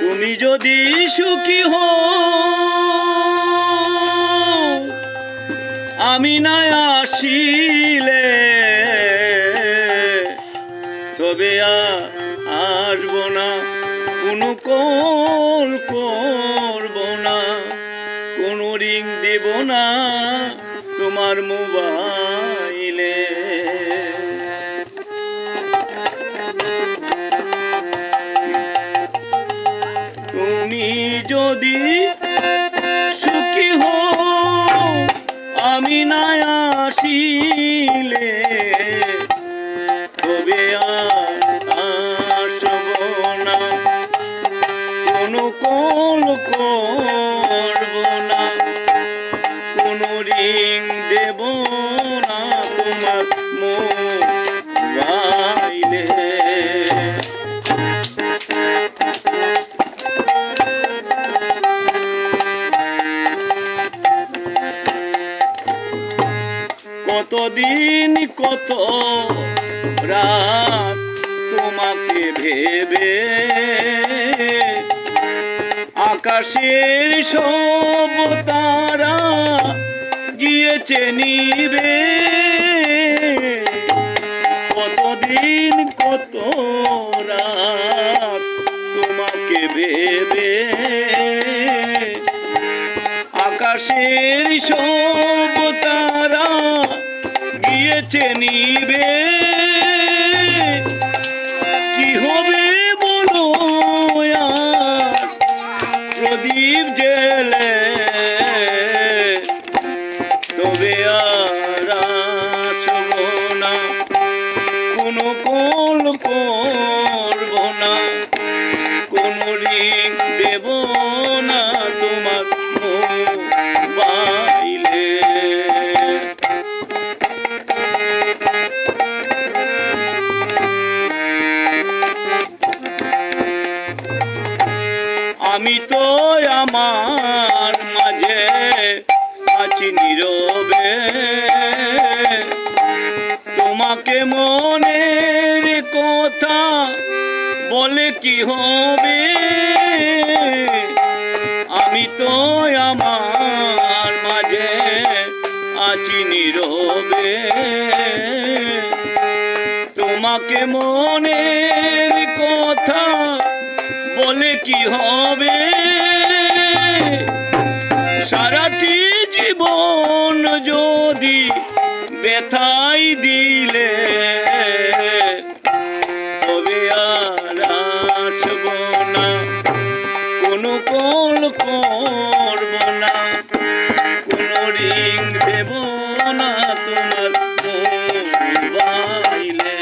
তুমি যদি সুখী হও আমি না আসিলে তবে আসব না, কোনো কল করব না, কোনো রিং দেব না তোমার মোবাইলে। তুমি যদি সুখী হও আমি না আসিলে তবে আসব না, কোনো কল করব না, কোনো রিং দেব না তোমার মোবাইলে। কতদিন কত রাত তোমাকে ভেবে আকাশের সব তারা গিয়েছে নিবে। কতদিন কত রাত তোমাকে ভেবে আকাশের সব তারা গিয়েছে নিবে। কি হবে বলো আর প্রদীপ জেলে তবে আর আসব না, কোনো কল করব না, কোনো রিং দেব না তোমার মোবাইলে। আমি তো আমার মাঝে আছি নীরবে, তোমাকে মনের কথা বলে কি হবে। আমি তো আমার মাঝে আছি নীরবে, তোমাকে মনের কথা বলে কি হবে। সারাটি জীবন যদি ব্যথাই দিলে তবে আর আসব না, কোনো কল করব না, কোনো রিং দেব না তোমার মোবাইলে।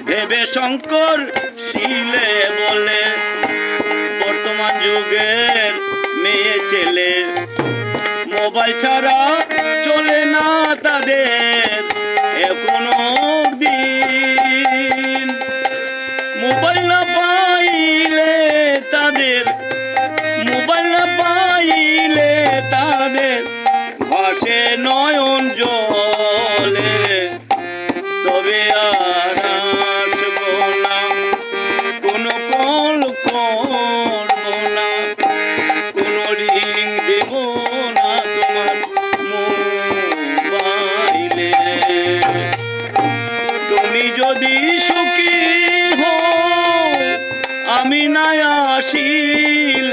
ভেবে শঙ্কর শিলে বলে বর্তমান যুগের মেয়ে ছেলে মোবাইল ছাড়া চলে না তাদের এখনো দিন। মোবাইল না পাইলে তাদের, মোবাইল না পাইলে তাদের ভাসে নয়ন জলে তবে আর আসব না, কোনো কল করব না, কোনো রিং দেব না তোমার মোবাইলে। তুমি যদি সুখী হও আমি না আসিলে